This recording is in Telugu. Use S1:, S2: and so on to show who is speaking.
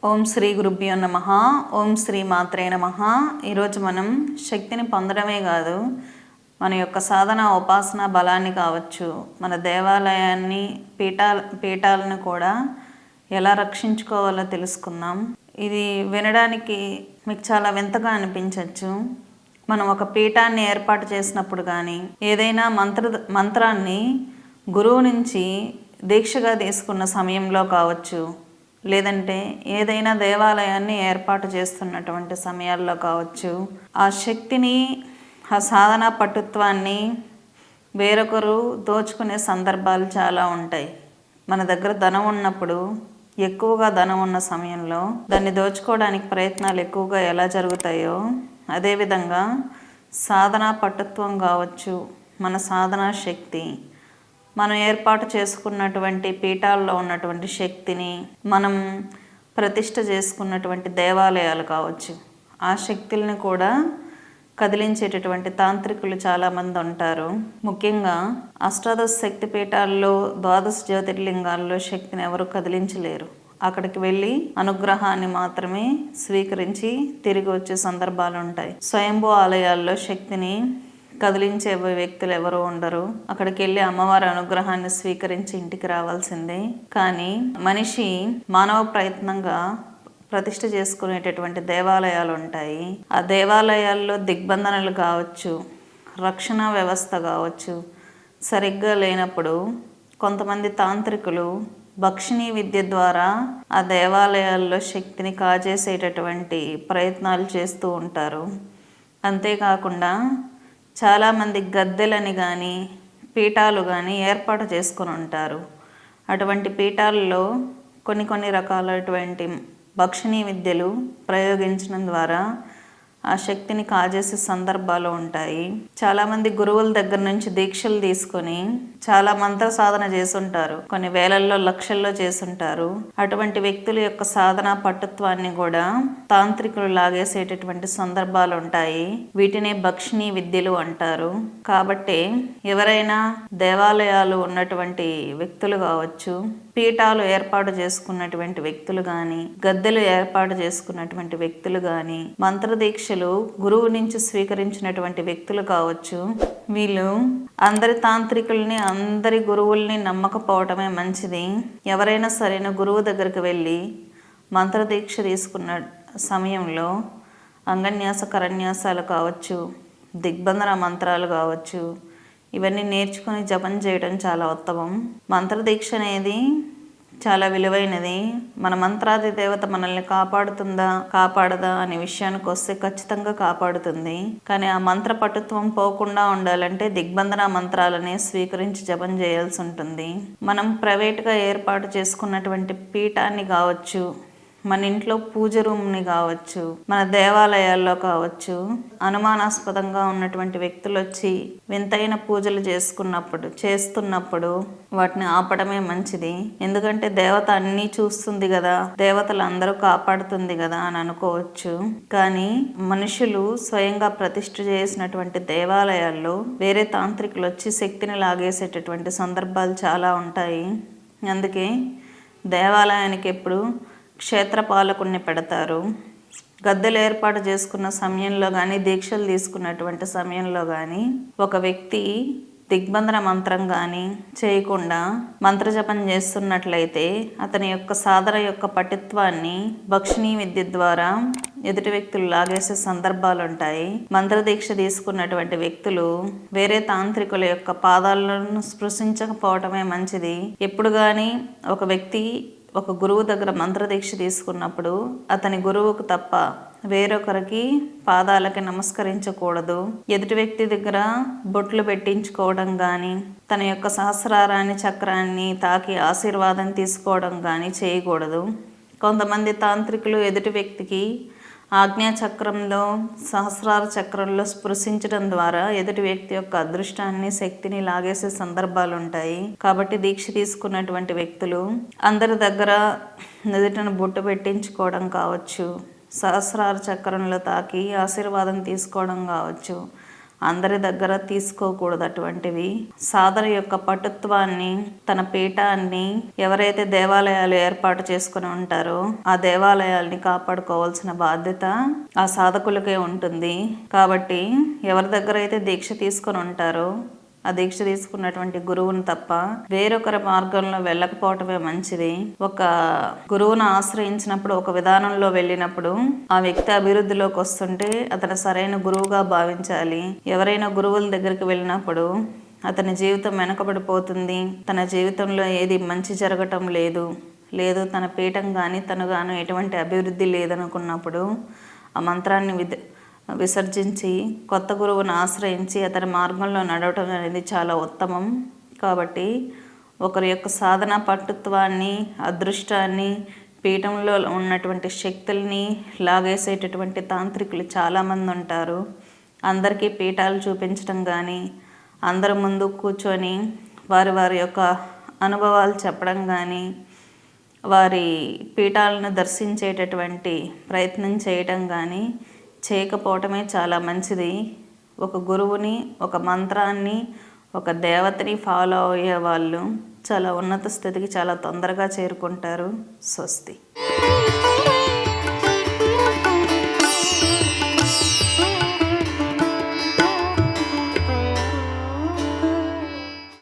S1: ఓం శ్రీ గురుభ్యో నమః. ఓం శ్రీ మాత్రే నమః. ఈరోజు మనం శక్తిని పొందడమే కాదు, మన యొక్క సాధన ఉపాసన బలాన్ని కావచ్చు, మన దేవాలయాన్ని పీఠాలను కూడా ఎలా రక్షించుకోవాలో తెలుసుకుందాం. ఇది వినడానికి మీకు చాలా వింతగా అనిపించవచ్చు. మనం ఒక పీఠాన్ని ఏర్పాటు చేసినప్పుడు కానీ, ఏదైనా మంత్రాన్ని గురువు నుంచి దీక్షగా తీసుకున్న సమయంలో కావచ్చు, లేదంటే ఏదైనా దేవాలయాన్ని ఏర్పాటు చేస్తున్నటువంటి సమయాల్లో కావచ్చు, ఆ శక్తిని, ఆ సాధన పటుత్వాన్ని వేరొకరు దోచుకునే సందర్భాలు చాలా ఉంటాయి. మన దగ్గర ధనం ఉన్నప్పుడు, ఎక్కువగా ధనం ఉన్న సమయంలో దాన్ని దోచుకోవడానికి ప్రయత్నాలు ఎక్కువగా ఎలా జరుగుతాయో, అదేవిధంగా సాధన పటుత్వం కావచ్చు, మన సాధనా శక్తి, మనం ఏర్పాటు చేసుకున్నటువంటి పీఠాల్లో ఉన్నటువంటి శక్తిని, మనం ప్రతిష్ఠ చేసుకున్నటువంటి దేవాలయాలు కావచ్చు, ఆ శక్తుల్ని కూడా కదిలించేటటువంటి తాంత్రికులు చాలామంది ఉంటారు. ముఖ్యంగా అష్టాదశ శక్తి పీఠాల్లో, ద్వాదశ జ్యోతిర్లింగాల్లో శక్తిని ఎవరు కదిలించలేరు. అక్కడికి వెళ్ళి అనుగ్రహాన్ని మాత్రమే స్వీకరించి తిరిగి వచ్చే సందర్భాలు ఉంటాయి. స్వయంభూ ఆలయాల్లో శక్తిని కదిలించే వ్యక్తులు ఎవరు ఉండరు. అక్కడికి వెళ్ళి అమ్మవారి అనుగ్రహాన్ని స్వీకరించి ఇంటికి రావాల్సిందే. కానీ మనిషి మానవ ప్రయత్నంగా ప్రతిష్ఠ చేసుకునేటటువంటి దేవాలయాలు ఉంటాయి. ఆ దేవాలయాల్లో దిగ్బంధనలు కావచ్చు, రక్షణ వ్యవస్థ కావచ్చు సరిగ్గా లేనప్పుడు కొంతమంది తాంత్రికులు భక్షిణీ విద్య ద్వారా ఆ దేవాలయాల్లో శక్తిని కాజేసేటటువంటి ప్రయత్నాలు చేస్తూ ఉంటారు. అంతేకాకుండా చాలామంది గద్దెలని కానీ, పీఠాలు కానీ ఏర్పాటు చేసుకొని ఉంటారు. అటువంటి పీఠాలలో కొన్ని రకాలైనటువంటి భక్షిణీ విద్యలు ప్రయోగించడం ద్వారా ఆ శక్తిని కాజేసే సందర్భాలు ఉంటాయి. చాలామంది గురువుల దగ్గర నుంచి దీక్షలు తీసుకొని చాలా మంత్ర సాధన చేసుంటారు, కొన్ని వేలల్లో లక్షల్లో చేసుంటారు. అటువంటి వ్యక్తుల యొక్క సాధన పటుత్వాన్ని కూడా తాంత్రికులు లాగేసేటటువంటి సందర్భాలు ఉంటాయి. వీటినే భక్షిణీ విద్యలు అంటారు. కాబట్టి ఎవరైనా దేవాలయాలు ఉన్నటువంటి వ్యక్తులు కావచ్చు, పీఠాలు ఏర్పాటు చేసుకున్నటువంటి వ్యక్తులు కానీ, గద్దెలు ఏర్పాటు చేసుకున్నటువంటి వ్యక్తులు కానీ, మంత్రదీక్షలు గురువు నుంచి స్వీకరించినటువంటి వ్యక్తులు కావచ్చు, వీళ్ళు అందరి తాంత్రికుల్ని, అందరి గురువుల్ని నమ్మకపోవటమే మంచిది. ఎవరైనా సరైన గురువు దగ్గరికి వెళ్ళి మంత్రదీక్ష తీసుకున్న సమయంలో అంగన్యాస కరన్యాసాలు కావచ్చు, దిగ్బంధన మంత్రాలు కావచ్చు, ఇవన్నీ నేర్చుకుని జపం చేయడం చాలా ఉత్తమం. మంత్రదీక్ష అనేది చాలా విలువైనది. మన మంత్రాది దేవత మనల్ని కాపాడదా అనే విషయానికి వస్తే ఖచ్చితంగా కాపాడుతుంది. కానీ ఆ మంత్ర పటుత్వం పోకుండా ఉండాలంటే దిగ్బంధన మంత్రాలనే స్వీకరించి జపం చేయాల్సి ఉంటుంది. మనం ప్రైవేట్గా ఏర్పాటు చేసుకున్నటువంటి పీఠాన్ని కావచ్చు, మన ఇంట్లో పూజ రూమ్ని కావచ్చు, మన దేవాలయాల్లో కావచ్చు, అనుమానాస్పదంగా ఉన్నటువంటి వ్యక్తులు వచ్చి వింతైన పూజలు చేస్తున్నప్పుడు వాటిని ఆపడమే మంచిది. ఎందుకంటే దేవత అన్నీ చూస్తుంది కదా, దేవతలు అందరూ కాపాడుతుంది కదా అని అనుకోవచ్చు. కానీ మనుషులు స్వయంగా ప్రతిష్ఠ చేసినటువంటి దేవాలయాల్లో వేరే తాంత్రికులు వచ్చి శక్తిని లాగేసేటటువంటి సందర్భాలు చాలా ఉంటాయి. అందుకే దేవాలయానికి ఎప్పుడు క్షేత్రపాలకుడిని పెడతారు. గద్దెలు ఏర్పాటు చేసుకున్న సమయంలో కానీ, దీక్షలు తీసుకున్నటువంటి సమయంలో కానీ ఒక వ్యక్తి దిగ్బంధన మంత్రం కానీ చేయకుండా మంత్రజపం చేస్తున్నట్లయితే అతని యొక్క సాధన యొక్క పటుత్వాన్ని భక్షిణీ విద్య ద్వారా ఎదుటి వ్యక్తులు లాగేసే సందర్భాలు ఉంటాయి. మంత్రదీక్ష తీసుకున్నటువంటి వ్యక్తులు వేరే తాంత్రికుల యొక్క పాదాలను స్పృశించకపోవటమే మంచిది. ఎప్పుడు కానీ ఒక వ్యక్తి ఒక గురువు దగ్గర మంత్రదీక్ష తీసుకున్నప్పుడు అతని గురువుకు తప్ప వేరొకరికి పాదాలకి నమస్కరించకూడదు. ఎదుటి వ్యక్తి దగ్గర బొట్లు పెట్టించుకోవడం కానీ, తన యొక్క సహస్రారాన్ని చక్రాన్ని తాకి ఆశీర్వాదం తీసుకోవడం కానీ చేయకూడదు. కొంతమంది తాంత్రికులు ఎదుటి వ్యక్తికి ఆజ్ఞాచక్రంలో, సహస్రార చక్రంలో స్పృశించడం ద్వారా ఎదుటి వ్యక్తి యొక్క అదృష్టాన్ని, శక్తిని లాగేసే సందర్భాలు ఉంటాయి. కాబట్టి దీక్ష తీసుకున్నటువంటి వ్యక్తులు అందరి దగ్గర నుదుటను బొట్టు పెట్టించుకోవడం కావచ్చు, సహస్రార చక్రంలో తాకి ఆశీర్వాదం తీసుకోవడం కావచ్చు, అందరి దగ్గర తీసుకోకూడదు అటువంటివి. సాధన యొక్క పటుత్వాన్ని, తన పీఠాన్ని ఎవరైతే దేవాలయాలు ఏర్పాటు చేసుకుని ఉంటారో ఆ దేవాలయాల్ని కాపాడుకోవాల్సిన బాధ్యత ఆ సాధకులకే ఉంటుంది. కాబట్టి ఎవరి దగ్గర అయితే దీక్ష తీసుకొని ఉంటారో ఆ దీక్ష తీసుకున్నటువంటి గురువును తప్ప వేరొకరి మార్గంలో వెళ్ళకపోవటమే మంచిది. ఒక గురువును ఆశ్రయించినప్పుడు, ఒక విధానంలో వెళ్ళినప్పుడు ఆ వ్యక్తి అభివృద్ధిలోకి వస్తుంటే అతను సరైన గురువుగా భావించాలి. ఎవరైనా గురువుల దగ్గరికి వెళ్ళినప్పుడు అతని జీవితం వెనకబడిపోతుంది, తన జీవితంలో ఏది మంచి జరగటం లేదు తన పీఠం కానీ తను గాను ఎటువంటి అభివృద్ధి లేదనుకున్నప్పుడు ఆ మంత్రాన్ని విసర్జించి కొత్త గురువును ఆశ్రయించి అతని మార్గంలో నడవటం అనేది చాలా ఉత్తమం. కాబట్టి ఒకరి యొక్క సాధన పటుత్వాన్ని, అదృష్టాన్ని, పీఠంలో ఉన్నటువంటి శక్తుల్ని లాగేసేటటువంటి తాంత్రికులు చాలామంది ఉంటారు. అందరికీ పీఠాలు చూపించడం కానీ, అందరి ముందు కూర్చొని వారి యొక్క అనుభవాలు చెప్పడం కానీ, వారి పీఠాలను దర్శించేటటువంటి ప్రయత్నం చేయటం కానీ చేయకపోవటమే చాలా మంచిది. ఒక గురువుని, ఒక మంత్రాన్ని, ఒక దేవతని ఫాలో అయ్యే వాళ్ళు చాలా ఉన్నత స్థితికి చాలా తొందరగా చేరుకుంటారు. స్వస్తి.